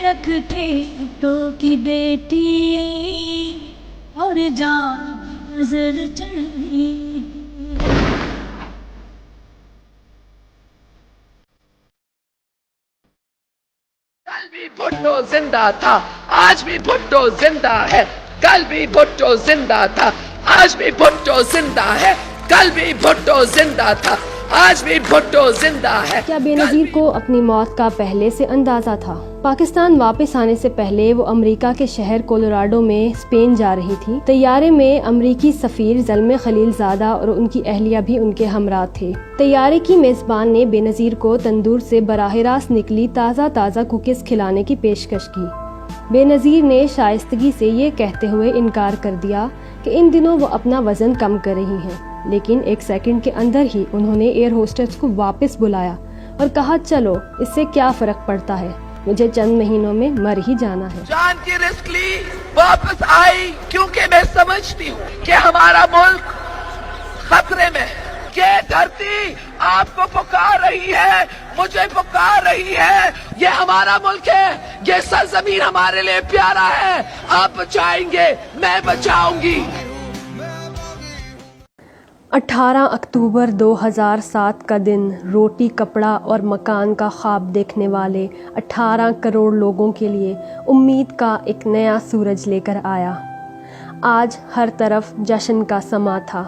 رکھتے تو کی بیٹی اور جان نظر چڑھی. کل بھی بھٹو زندہ تھا، آج بھی بھٹو زندہ ہے. کل بھی بھٹو زندہ تھا، آج بھی بھٹو زندہ ہے. کل بھی بھٹو زندہ تھا، آج بھی بھٹو زندہ ہے. کیا بے نظیر کو اپنی موت کا پہلے سے اندازہ تھا؟ پاکستان واپس آنے سے پہلے وہ امریکہ کے شہر کولوراڈو میں اسپین جا رہی تھی. طیارے میں امریکی سفیر زلمے خلیل زادہ اور ان کی اہلیہ بھی ان کے ہمراہ تھے. طیارے کی میزبان نے بے نظیر کو تندور سے براہ راست نکلی تازہ کوکیز کھلانے کی پیشکش کی. بے نظیر نے شائستگی سے یہ کہتے ہوئے انکار کر دیا کہ ان دنوں وہ اپنا وزن کم کر رہی ہیں، لیکن 1 سیکنڈ کے اندر ہی انہوں نے ایئر ہوسٹس کو واپس بلایا اور کہا چلو اس سے کیا فرق پڑتا ہے، مجھے چند مہینوں میں مر ہی جانا ہے. جان کی رسک لی، واپس آئی، کیونکہ میں سمجھتی ہوں کہ ہمارا ملک خطرے میں ہے. کہ دھرتی آپ کو پکار رہی ہے، مجھے پکار رہی ہے. یہ ہمارا ملک ہے، یہ سرزمین ہمارے لیے پیارا ہے. آپ بچائیں گے، میں بچاؤں گی. 18 اکتوبر 2007 کا دن روٹی، کپڑا اور مکان کا خواب دیکھنے والے 18 کروڑ لوگوں کے لیے امید کا ایک نیا سورج لے کر آیا. آج ہر طرف جشن کا سما تھا.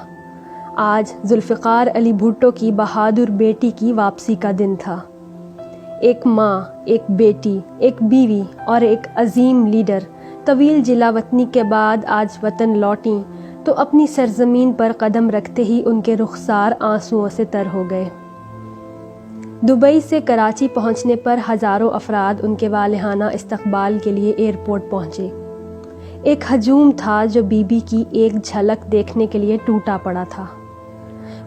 آج ذوالفقار علی بھٹو کی بہادر بیٹی کی واپسی کا دن تھا. ایک ماں، ایک بیٹی، ایک بیوی اور ایک عظیم لیڈر طویل جلا وطنی کے بعد آج وطن لوٹیں تو اپنی سرزمین پر قدم رکھتے ہی ان کے رخسار آنسوؤں سے تر ہو گئے. دبئی سے کراچی پہنچنے پر ہزاروں افراد ان کے والہانہ استقبال کے لیے ایئرپورٹ پہنچے. ایک ہجوم تھا جو بی بی کی ایک جھلک دیکھنے کے لیے ٹوٹا پڑا تھا.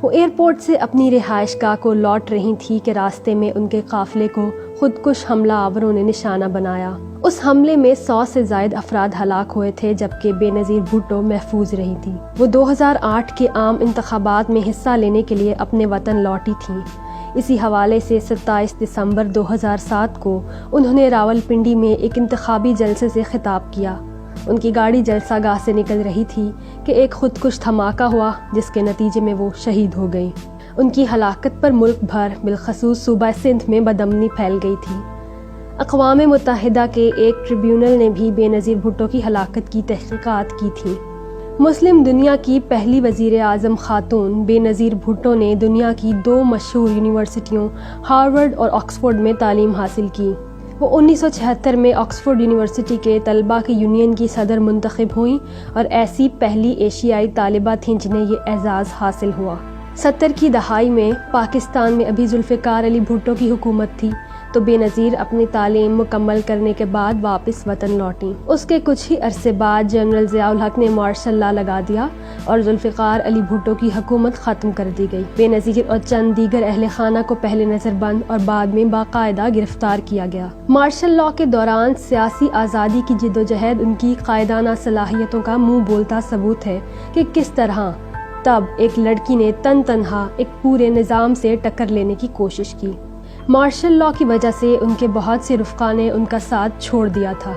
وہ ایئرپورٹ سے اپنی رہائش گاہ کو لوٹ رہی تھی کہ راستے میں ان کے قافلے کو خودکش حملہ آوروں نے نشانہ بنایا. اس حملے میں 100 سے زائد افراد ہلاک ہوئے تھے جبکہ بے نظیر بھٹو محفوظ رہی تھی. وہ 2008 کے عام انتخابات میں حصہ لینے کے لیے اپنے وطن لوٹی تھیں. اسی حوالے سے 27 دسمبر 2007 کو انہوں نے راولپنڈی میں ایک انتخابی جلسے سے خطاب کیا. ان کی گاڑی جلسہ گاہ سے نکل رہی تھی کہ ایک خودکش دھماکہ ہوا جس کے نتیجے میں وہ شہید ہو گئیں. ان کی ہلاکت پر ملک بھر بالخصوص صوبہ سندھ میں بدامنی پھیل گئی تھی. اقوام متحدہ کے ایک ٹریبیونل نے بھی بے نظیر بھٹو کی ہلاکت کی تحقیقات کی تھی. مسلم دنیا کی پہلی وزیر اعظم خاتون بے نظیر بھٹو نے دنیا کی 2 مشہور یونیورسٹیوں ہارورڈ اور آکسفورڈ میں تعلیم حاصل کی. وہ 1976 میں آکسفورڈ یونیورسٹی کے طلباء کی یونین کی صدر منتخب ہوئیں اور ایسی پہلی ایشیائی طالبہ تھیں جنہیں یہ اعزاز حاصل ہوا. 70 کی دہائی میں پاکستان میں ابھی ذوالفقار علی بھٹو کی حکومت تھی تو بے نظیر اپنی تعلیم مکمل کرنے کے بعد واپس وطن لوٹیں. اس کے کچھ ہی عرصے بعد جنرل ضیاء الحق نے مارشل لا لگا دیا اور ذوالفقار علی بھٹو کی حکومت ختم کر دی گئی. بے نظیر اور چند دیگر اہل خانہ کو پہلے نظر بند اور بعد میں باقاعدہ گرفتار کیا گیا. مارشل لا کے دوران سیاسی آزادی کی جدوجہد ان کی قائدانہ صلاحیتوں کا منہ بولتا ثبوت ہے کہ کس طرح تب ایک لڑکی نے تنہا ایک پورے نظام سے ٹکر لینے کی کوشش کی. مارشل لا کی وجہ سے ان کے بہت سے رفقا نے ان کا ساتھ چھوڑ دیا تھا،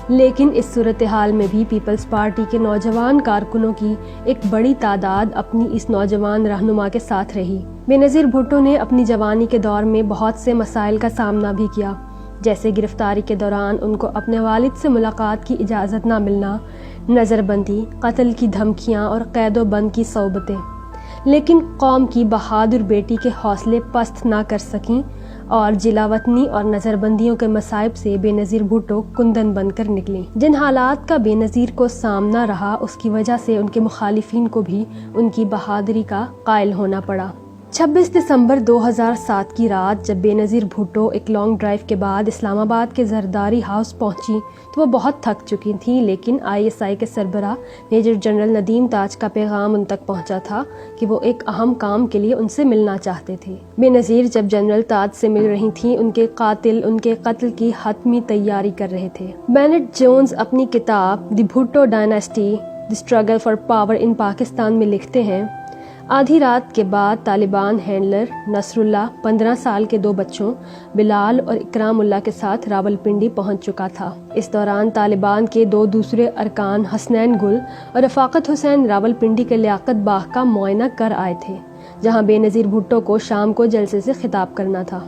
لیکن اس صورتحال میں بھی پیپلز پارٹی کے نوجوان کارکنوں کی ایک بڑی تعداد اپنی اس نوجوان رہنما کے ساتھ رہی. بے نظیر بھٹو نے اپنی جوانی کے دور میں بہت سے مسائل کا سامنا بھی کیا، جیسے گرفتاری کے دوران ان کو اپنے والد سے ملاقات کی اجازت نہ ملنا، نظر بندی، قتل کی دھمکیاں اور قید و بند کی صعوبتیں. لیکن قوم کی بہادر بیٹی کے حوصلے پست نہ کر سکیں اور جلا وطنی اور نظر بندیوں کے مصائب سے بے نظیر بھٹو کندن بن کر نکلیں. جن حالات کا بے نظیر کو سامنا رہا اس کی وجہ سے ان کے مخالفین کو بھی ان کی بہادری کا قائل ہونا پڑا. 26 دسمبر 2007 کی رات جب بے نظیر بھٹو ایک لانگ ڈرائیو کے بعد اسلام آباد کے زرداری ہاؤس پہنچی تو وہ بہت تھک چکی تھیں، لیکن ISI کے سربراہ میجر جنرل ندیم تاج کا پیغام ان تک پہنچا تھا کہ وہ ایک اہم کام کے لیے ان سے ملنا چاہتے تھے. بے نظیر جب جنرل تاج سے مل رہی تھیں ان کے قاتل ان کے قتل کی حتمی تیاری کر رہے تھے. بینٹ جونز اپنی کتاب the Bhutto dynasty the struggle for power in Pakistan میں لکھتے ہیں، آدھی رات کے بعد طالبان ہینڈلر نصر اللہ 15 سال کے 2 بچوں بلال اور اکرام اللہ کے ساتھ راولپنڈی پہنچ چکا تھا۔ اس دوران طالبان کے 2 دوسرے ارکان حسنین گل اور رفاقت حسین راولپنڈی کے لیاقت باغ کا معائنہ کر آئے تھے، جہاں بے نظیر بھٹو کو شام کو جلسے سے خطاب کرنا تھا۔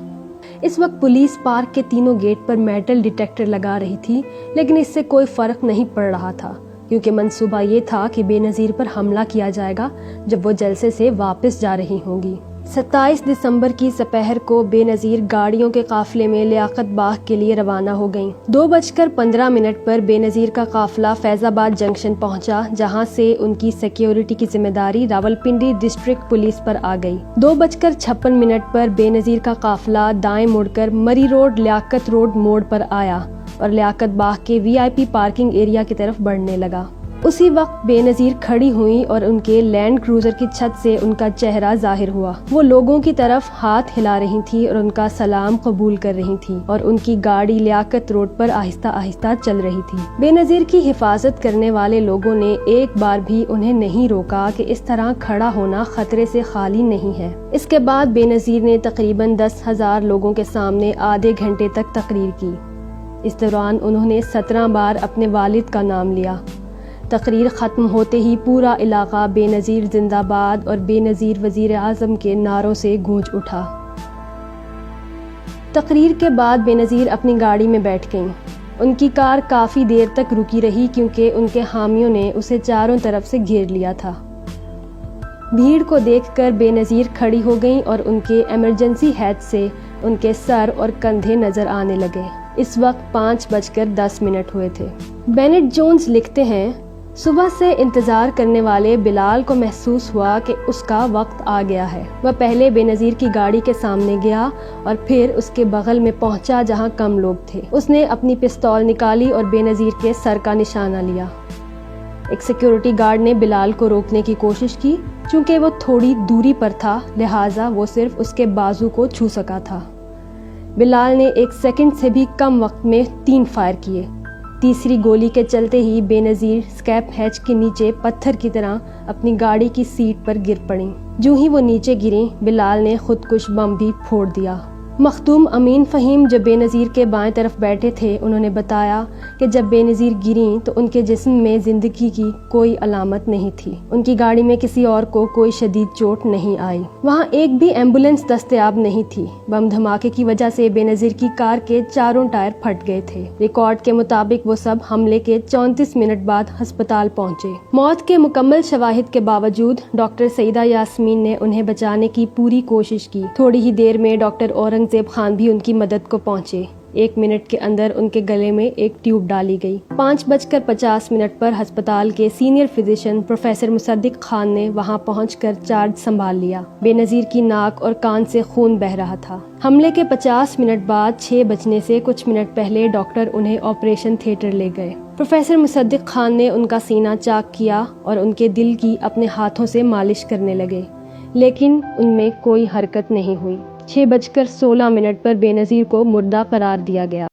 اس وقت پولیس پارک کے تینوں گیٹ پر میٹل ڈیٹیکٹر لگا رہی تھی، لیکن اس سے کوئی فرق نہیں پڑ رہا تھا، کیونکہ منصوبہ یہ تھا کہ بے نظیر پر حملہ کیا جائے گا جب وہ جلسے سے واپس جا رہی ہوں گی۔ 27 دسمبر کی سپہر کو بے نظیر گاڑیوں کے قافلے میں لیاقت باغ کے لیے روانہ ہو گئیں۔ 2:15 پر بے نظیر کا قافلہ فیض آباد جنکشن پہنچا، جہاں سے ان کی سیکیورٹی کی ذمہ داری راولپنڈی ڈسٹرکٹ پولیس پر آ گئی۔ 2:56 پر بے نظیر کا قافلہ دائیں مڑ کر مری روڈ لیاقت روڈ موڑ پر آیا اور لیاقت باغ کے VIP پارکنگ ایریا کی طرف بڑھنے لگا۔ اسی وقت بے نظیر کھڑی ہوئی اور ان کے لینڈ کروزر کی چھت سے ان کا چہرہ ظاہر ہوا۔ وہ لوگوں کی طرف ہاتھ ہلا رہی تھی اور ان کا سلام قبول کر رہی تھی، اور ان کی گاڑی لیاقت روڈ پر آہستہ آہستہ چل رہی تھی۔ بے نظیر کی حفاظت کرنے والے لوگوں نے ایک بار بھی انہیں نہیں روکا کہ اس طرح کھڑا ہونا خطرے سے خالی نہیں ہے۔ اس کے بعد بے نظیر نے تقریباً 10,000 لوگوں کے سامنے آدھے گھنٹے تک تقریر کی۔ اس دوران انہوں نے 17 بار اپنے والد کا نام لیا۔ تقریر ختم ہوتے ہی پورا علاقہ بے نظیر زندہ باد اور بے نظیر وزیر اعظم کے نعروں سے گونج اٹھا۔ تقریر کے بعد بے نظیر اپنی گاڑی میں بیٹھ گئیں۔ ان کی کار کافی دیر تک رکی رہی کیونکہ ان کے حامیوں نے اسے چاروں طرف سے گھیر لیا تھا۔ بھیڑ کو دیکھ کر بے نظیر کھڑی ہو گئیں اور ان کے ایمرجنسی ہیڈ سے ان کے سر اور کندھے نظر آنے لگے۔ اس وقت 5:10 ہوئے تھے۔ بینٹ جونز لکھتے ہیں، صبح سے انتظار کرنے والے بلال کو محسوس ہوا کہ اس کا وقت آ گیا ہے۔ وہ پہلے بے نظیر کی گاڑی کے سامنے گیا اور پھر اس کے بغل میں پہنچا جہاں کم لوگ تھے۔ اس نے اپنی پستول نکالی اور بے نظیر کے سر کا نشانہ لیا۔ ایک سیکیورٹی گارڈ نے بلال کو روکنے کی کوشش کی، چونکہ وہ تھوڑی دوری پر تھا لہٰذا وہ صرف اس کے بازو کو چھو سکا تھا۔ بلال نے 1 سیکنڈ سے بھی کم وقت میں 3 فائر کیے۔ تیسری گولی کے چلتے ہی بے نظیر اسکیپ ہیچ کے نیچے پتھر کی طرح اپنی گاڑی کی سیٹ پر گر پڑیں۔ جو ہی وہ نیچے گریں، بلال نے خودکش بم بھی پھوڑ دیا۔ مخدوم امین فہیم جو بے نظیر کے بائیں طرف بیٹھے تھے، انہوں نے بتایا کہ جب بے نظیر گریں تو ان کے جسم میں زندگی کی کوئی علامت نہیں تھی۔ ان کی گاڑی میں کسی اور کو کوئی شدید چوٹ نہیں آئی۔ وہاں ایک بھی ایمبولینس دستیاب نہیں تھی۔ بم دھماکے کی وجہ سے بے نظیر کی کار کے چاروں ٹائر پھٹ گئے تھے۔ ریکارڈ کے مطابق وہ سب حملے کے 34 منٹ بعد ہسپتال پہنچے۔ موت کے مکمل شواہد کے باوجود ڈاکٹر سعیدہ یاسمین نے انہیں بچانے کی پوری کوشش کی۔ تھوڑی ہی دیر میں ڈاکٹر اورنگزیب خان بھی ان کی مدد کو پہنچے۔ 1 منٹ کے اندر ان کے گلے میں ایک ٹیوب ڈالی گئی۔ 5:50 پر ہسپتال کے سینئر فزیشین پروفیسر مصدق خان نے وہاں پہنچ کر چارج سنبھال لیا۔ بے نظیر کی ناک اور کان سے خون بہہ رہا تھا۔ حملے کے 50 منٹ بعد 6 بجنے سے کچھ منٹ پہلے ڈاکٹر انہیں آپریشن تھیٹر لے گئے۔ پروفیسر مصدق خان نے ان کا سینہ چاک کیا اور ان کے دل کی اپنے ہاتھوں سے مالش کرنے لگے، لیکن ان میں کوئی حرکت نہیں ہوئی۔ 6:16 پر بے نظیر کو مردہ قرار دیا گیا۔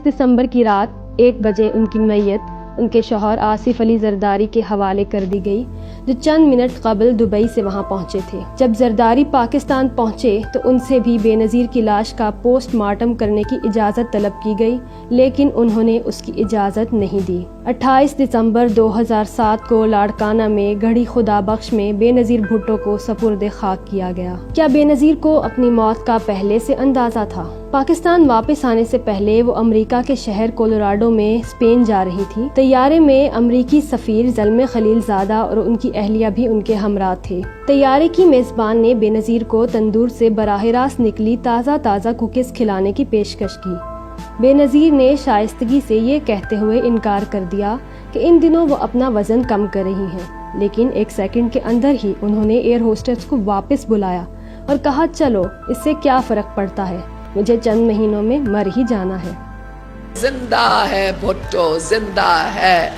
دسمبر کی رات 1 بجے ان کی میت ان کے شوہر آصف علی زرداری کے حوالے کر دی گئی، جو چند منٹ قبل دبئی سے وہاں پہنچے تھے۔ جب زرداری پاکستان پہنچے تو ان سے بھی بے نظیر کی لاش کا پوسٹ مارٹم کرنے کی اجازت طلب کی گئی، لیکن انہوں نے اس کی اجازت نہیں دی۔ 28 دسمبر 2007 کو لاڑکانہ میں گڑھی خدا بخش میں بے نظیر بھٹو کو سپرد خاک کیا گیا۔ کیا بے نظیر کو اپنی موت کا پہلے سے اندازہ تھا؟ پاکستان واپس آنے سے پہلے وہ امریکہ کے شہر کولوراڈو میں اسپین جا رہی تھی۔ طیارے میں امریکی سفیر زلمے خلیل زادہ اور ان کی اہلیہ بھی ان کے ہمراہ تھے۔ طیارے کی میزبان نے بے نظیر کو تندور سے براہ راست نکلی تازہ کوکیز کھلانے کی پیشکش کی۔ بے نظیر نے شائستگی سے یہ کہتے ہوئے انکار کر دیا کہ ان دنوں وہ اپنا وزن کم کر رہی ہیں۔ لیکن ایک سیکنڈ کے اندر ہی انہوں نے ایئر ہوسٹس کو واپس بلایا اور کہا چلو اس سے کیا فرق پڑتا ہے، مجھے چند مہینوں میں مر ہی جانا ہے۔ زندہ ہے بھٹو، زندہ ہے،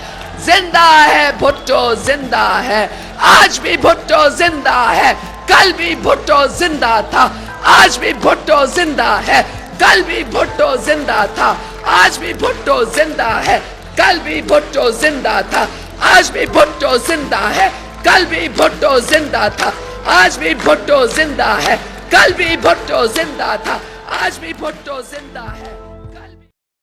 زندہ ہے بھٹو، زندہ ہے، آج بھی بھٹو زندہ ہے، کل بھی بھٹو زندہ تھا، آج بھی بھٹو زندہ ہے، کل بھی بھٹو زندہ تھا، آج بھی بھٹو زندہ ہے، کل بھی بھٹو زندہ تھا، آج بھی بھٹو زندہ ہے، کل بھی بھٹو زندہ تھا، آج بھی بھٹو زندہ ہے، کل بھی بھٹو زندہ تھا، آج بھی بھٹو زندہ ہے۔